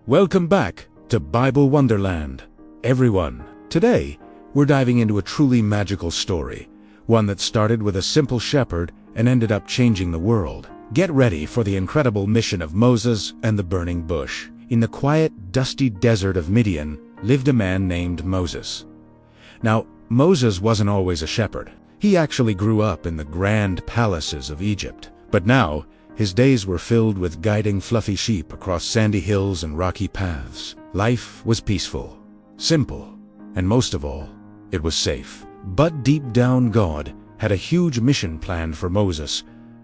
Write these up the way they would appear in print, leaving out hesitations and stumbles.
Welcome back to Bible Wonderland, everyone. Today, we're diving into a truly magical story, one that started with a simple shepherd and ended up changing the world. Get ready for the incredible mission of Moses and the burning bush. In the quiet, dusty desert of Midian lived a man named Moses. Now, Moses wasn't always a shepherd. He actually grew up in the grand palaces of Egypt. But now, his days were filled with guiding fluffy sheep across sandy hills and rocky paths. Life was peaceful, simple, and most of all, it was safe. But deep down, God had a huge mission planned for Moses,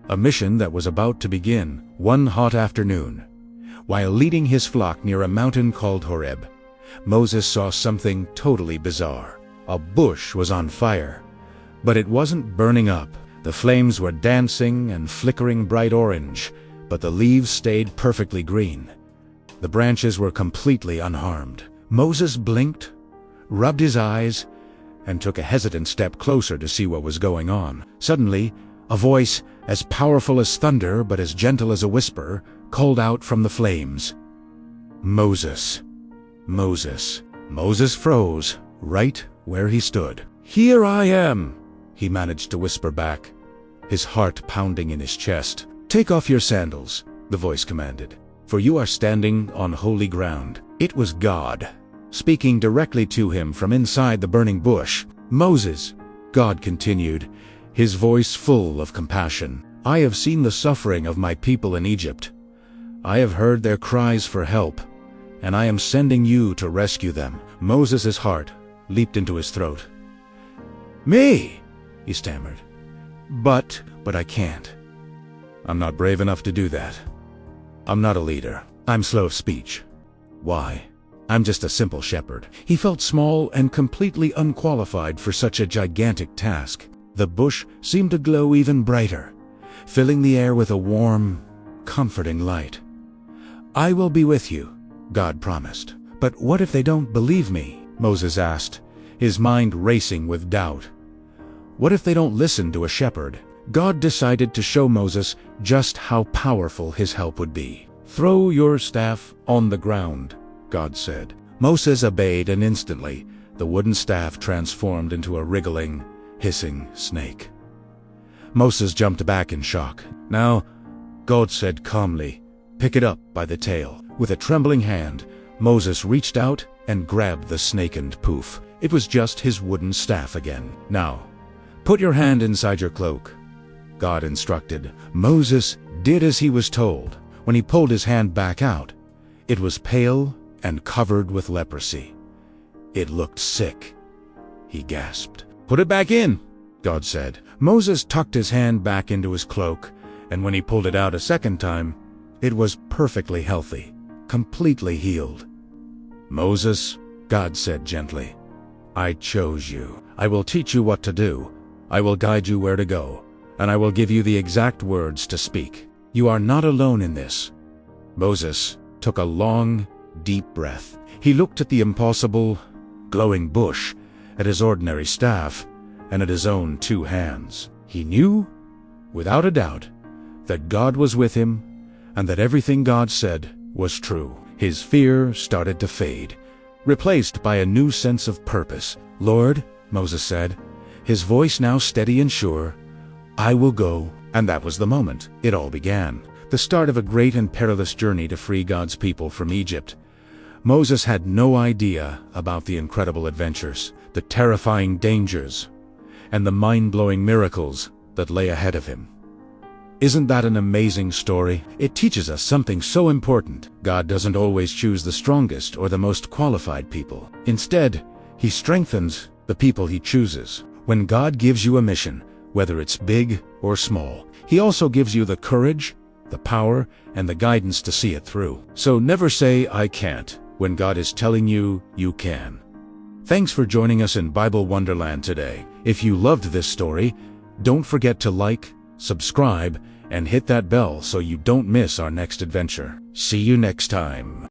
a mission that was about to begin one hot afternoon. While leading his flock near a mountain called Horeb, Moses saw something totally bizarre. A bush was on fire, but it wasn't burning up. The flames were dancing and flickering bright orange, but the leaves stayed perfectly green. The branches were completely unharmed. Moses blinked, rubbed his eyes, and took a hesitant step closer to see what was going on. Suddenly, a voice, as powerful as thunder but as gentle as a whisper, called out from the flames, "Moses, Moses." Moses froze, right where he stood. "Here I am," he managed to whisper back, his heart pounding in his chest. "Take off your sandals," the voice commanded, "for you are standing on holy ground." It was God, speaking directly to him from inside the burning bush. "Moses," God continued, his voice full of compassion, "I have seen the suffering of my people in Egypt. I have heard their cries for help, and I am sending you to rescue them." Moses' heart leaped into his throat. "Me?" he stammered. But I can't. I'm not brave enough to do that. I'm not a leader. I'm slow of speech. Why? I'm just a simple shepherd." He felt small and completely unqualified for such a gigantic task. The bush seemed to glow even brighter, filling the air with a warm, comforting light. "I will be with you," God promised. "But what if they don't believe me?" Moses asked, his mind racing with doubt. What if they don't listen to a shepherd? God decided to show Moses just how powerful his help would be. "Throw your staff on the ground," God said. Moses obeyed, and instantly, the wooden staff transformed into a wriggling, hissing snake. Moses jumped back in shock. "Now," God said calmly, "pick it up by the tail." With a trembling hand, Moses reached out and grabbed the snake, and poof, it was just his wooden staff again. "Now, put your hand inside your cloak," God instructed. Moses did as he was told. When he pulled his hand back out, it was pale and covered with leprosy. It looked sick. He gasped. "Put it back in," God said. Moses tucked his hand back into his cloak, and when he pulled it out a second time, it was perfectly healthy, completely healed. "Moses," God said gently, "I chose you. I will teach you what to do. I will guide you where to go, and I will give you the exact words to speak. You are not alone in this." Moses took a long, deep breath. He looked at the impossible, glowing bush, at his ordinary staff, and at his own 2 hands. He knew, without a doubt, that God was with him, and that everything God said was true. His fear started to fade, replaced by a new sense of purpose. "Lord," Moses said, his voice now steady and sure, "I will go." And that was the moment it all began. The start of a great and perilous journey to free God's people from Egypt. Moses had no idea about the incredible adventures, the terrifying dangers, and the mind-blowing miracles that lay ahead of him. Isn't that an amazing story? It teaches us something so important. God doesn't always choose the strongest or the most qualified people. Instead, He strengthens the people He chooses. When God gives you a mission, whether it's big or small, He also gives you the courage, the power, and the guidance to see it through. So never say, "I can't," when God is telling you, you can. Thanks for joining us in Bible Wonderland today. If you loved this story, don't forget to like, subscribe, and hit that bell so you don't miss our next adventure. See you next time.